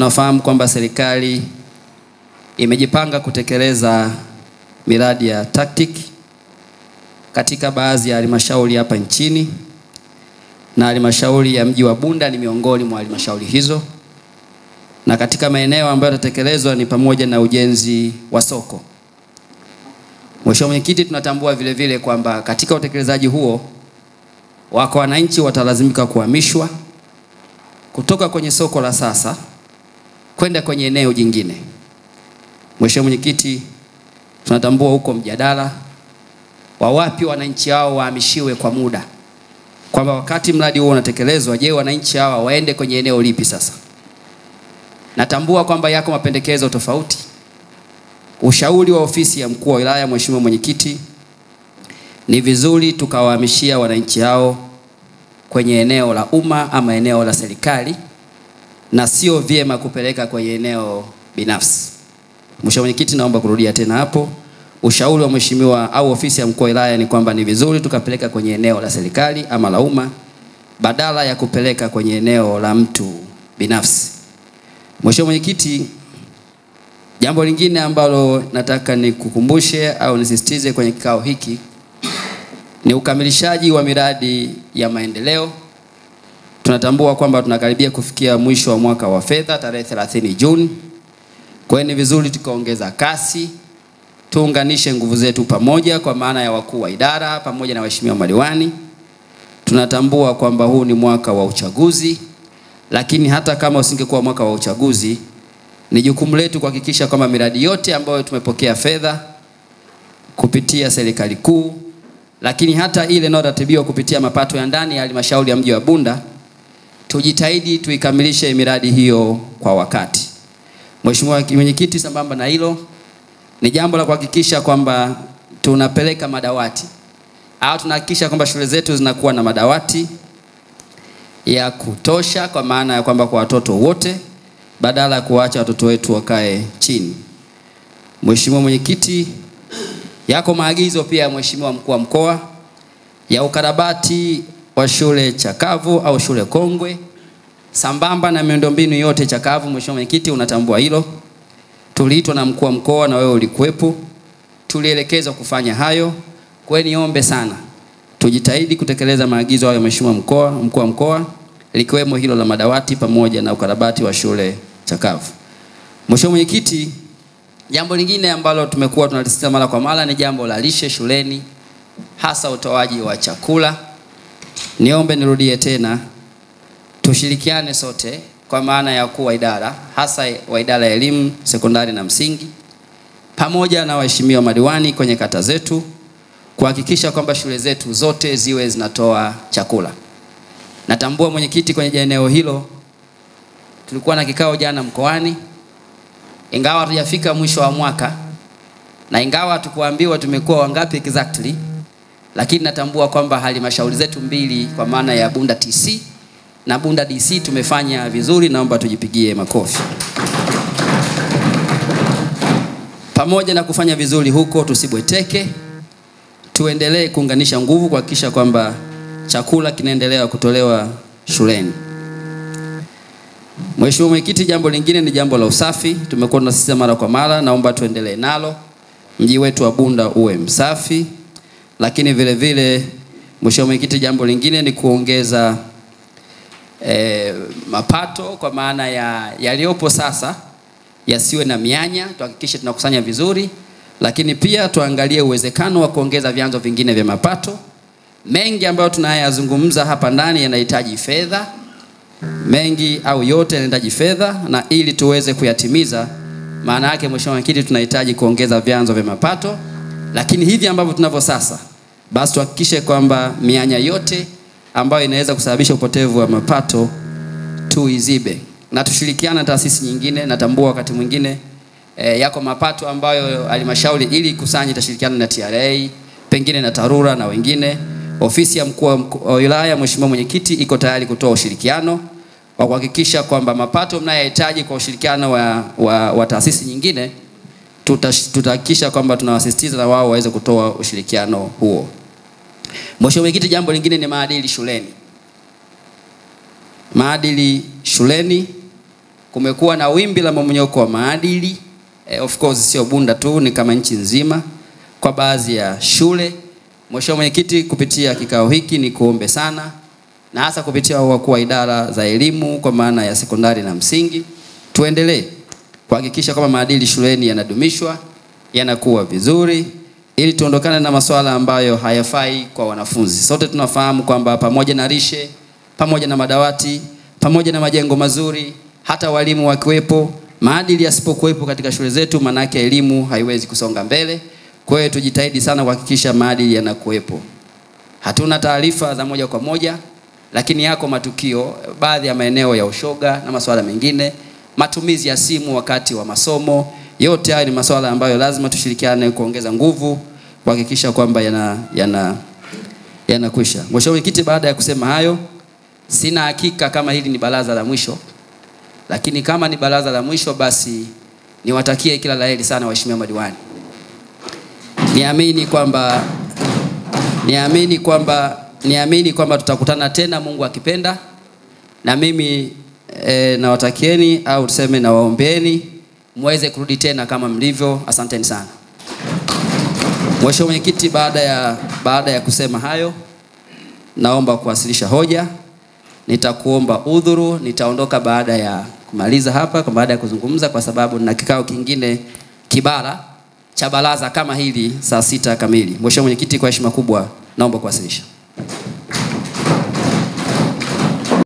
tunafahamu kwamba serikali imejipanga kutekeleza miradi ya TACTIC katika baadhi ya halmashauri hapa nchini, na halmashauri ya mji wa Bunda ni miongoni mwa halmashauri hizo. Na katika maeneo ambayo yatatekelezwa ni pamoja na ujenzi wa soko. Mheshimiwa Mwenyekiti, tunatambua vile vile kwamba katika utekelezaji huo wako wananchi watalazimika kuhamishwa kutoka kwenye soko la sasa kwenda kwenye eneo jingine. Mheshimiwa Mwenyekiti, tunatambua huko mjadala wa wapi wananchi hao wahamishiwe kwa muda, kwamba wakati mradi huo unatekelezwa, je, wananchi hawa waende kwenye eneo lipi sasa? Natambua kwamba yako mapendekezo tofauti. Ushauri wa ofisi ya mkuu wa wilaya, Mheshimiwa Mwenyekiti, ni vizuri tukawahamishia wananchi hao kwenye eneo la umma ama eneo la serikali, na sio vyema kupeleka kwenye eneo binafsi. Mheshimiwa Mwenyekiti, naomba kurudia tena hapo. Ushauri wa mheshimiwa au ofisi ya mkuu wa wilaya ni kwamba ni vizuri tukapeleka kwenye eneo la serikali ama la umma badala ya kupeleka kwenye eneo la mtu binafsi. Mheshimiwa Mwenyekiti, jambo lingine ambalo nataka nikukumbushe au nisisitize kwenye kikao hiki ni ukamilishaji wa miradi ya maendeleo. Tunatambua kwamba tunakaribia kufikia mwisho wa mwaka wa fedha tarehe 30 Juni. Kwa hiyo ni vizuri tukaongeza kasi, tuunganishe nguvu zetu pamoja kwa maana ya wakuu wa idara pamoja na waheshimiwa madiwani. Tunatambua kwamba huu ni mwaka wa uchaguzi, lakini hata kama usingekuwa mwaka wa uchaguzi, ni jukumu letu kuhakikisha kwamba miradi yote ambayo tumepokea fedha kupitia serikali kuu, lakini hata ile inayoratibiwa kupitia mapato ya ndani ya halmashauri ya mji wa Bunda, tujitahidi tuikamilishe miradi hiyo kwa wakati. Mheshimiwa Mwenyekiti, sambamba na hilo ni jambo la kuhakikisha kwamba tunapeleka madawati au tunahakikisha kwamba shule zetu zinakuwa na madawati ya kutosha, kwa maana ya kwamba kwa watoto wote badala ya kuacha watoto wetu wakae chini. Mheshimiwa Mwenyekiti, yako maagizo pia ya Mheshimiwa mkuu wa mkoa ya ukarabati wa shule chakavu au shule kongwe sambamba na miundombinu yote chakavu. Mheshimiwa Mwenyekiti, unatambua hilo. Tuliitwa na mkuu wa mkoa na wewe ulikuwepo. Tulielekezwa kufanya hayo. Kwa hiyo niombe sana tujitahidi kutekeleza maagizo hayo Mheshimiwa mkuu wa mkoa, likiwemo hilo la madawati pamoja na ukarabati wa shule chakavu. Mheshimiwa Mwenyekiti, jambo lingine ambalo tumekuwa tunalisisitiza mara kwa mara ni jambo la lishe shuleni, hasa utoaji wa chakula. Niombe nirudie tena, tushirikiane sote kwa maana ya wakuu wa idara, hasa wa idara ya elimu sekondari na msingi, pamoja na waheshimiwa madiwani kwenye kata zetu, kuhakikisha kwamba shule zetu zote ziwe zinatoa chakula. Natambua Mwenyekiti, kwenye eneo hilo tulikuwa na kikao jana mkoani, ingawa hatujafika mwisho wa mwaka na ingawa tukuambiwa tumekuwa wangapi exactly, lakini natambua kwamba halmashauri zetu mbili kwa maana ya Bunda TC na Bunda DC tumefanya vizuri, naomba tujipigie makofi. Pamoja na kufanya vizuri huko, tusibweteke, tuendelee kuunganisha nguvu kuhakikisha kwamba chakula kinaendelea kutolewa shuleni. Mheshimiwa Mwenyekiti, jambo lingine ni jambo la usafi. Tumekuwa tunasisitiza mara kwa mara, naomba tuendelee nalo. Mji wetu wa Bunda uwe msafi. Lakini vile vile Mheshimiwa Mwenyekiti, jambo lingine ni kuongeza mapato kwa maana ya yaliyopo sasa yasiwe na mianya, tuhakikishe tunakusanya vizuri, lakini pia tuangalie uwezekano wa kuongeza vyanzo vingine vya mapato. Mengi ambayo tunayazungumza hapa ndani yanahitaji fedha, mengi au yote yanahitaji fedha, na ili tuweze kuyatimiza, maana yake Mheshimiwa Mwenyekiti, tunahitaji kuongeza vyanzo vya mapato. Lakini hivi ambavyo tunavyo sasa, basi tuhakikishe kwamba mianya yote ambayo inaweza kusababisha upotevu wa mapato tuizibe, na tushirikiana na taasisi nyingine. Natambua wakati mwingine yako mapato ambayo halmashauri ili kusanya itashirikiana na TRA, pengine na TARURA na wengine. Ofisi ya mkuu wa wilaya, Mheshimiwa Mwenyekiti, iko tayari kutoa ushirikiano wa kuhakikisha kwamba mapato mnayohitaji kwa ushirikiano wa taasisi nyingine, tutahakikisha kwamba tunawasisitiza na wao waweze kutoa ushirikiano huo. Mheshimiwa Mwenyekiti, jambo lingine ni maadili shuleni. Maadili shuleni kumekuwa na wimbi la mmomonyoko wa maadili. Of course sio Bunda tu, ni kama nchi nzima kwa baadhi ya shule. Mheshimiwa Mwenyekiti, kupitia kikao hiki ni kuombe sana, na hasa kupitia wakuu wa idara za elimu kwa maana ya sekondari na msingi, tuendelee kuhakikisha kwamba maadili shuleni yanadumishwa, yanakuwa vizuri, ili tuondokane na masuala ambayo hayafai kwa wanafunzi. Sote tunafahamu kwamba pamoja na lishe, pamoja na madawati, pamoja na majengo mazuri, hata walimu wakiwepo, maadili yasipokuwepo katika shule zetu, manake elimu haiwezi kusonga mbele. Kwa hiyo tujitahidi sana kuhakikisha maadili yanakuwepo. Hatuna taarifa za moja kwa moja, lakini yako matukio, baadhi ya maeneo ya ushoga na masuala mengine, matumizi ya simu wakati wa masomo. Yote haya ni masuala ambayo lazima tushirikiane kuongeza nguvu kuhakikisha kwamba yanakwisha. Mheshimiwa Mwenyekiti, baada ya kusema hayo, sina hakika kama hili ni baraza la mwisho, lakini kama ni baraza la mwisho, basi niwatakie kila laheri sana waheshimiwa madiwani. Niamini kwamba tutakutana tena Mungu akipenda, na mimi nawatakieni au tuseme na waombeeni muweze kurudi tena kama mlivyo. Asanteni sana. Mheshimiwa Mwenyekiti, baada ya kusema hayo, naomba kuwasilisha hoja. Nitakuomba udhuru, nitaondoka baada ya kumaliza hapa, baada ya kuzungumza, kwa sababu nina kikao kingine kibara cha baraza kama hili saa 6 kamili. Mheshimiwa Mwenyekiti, kwa heshima kubwa naomba kuwasilisha.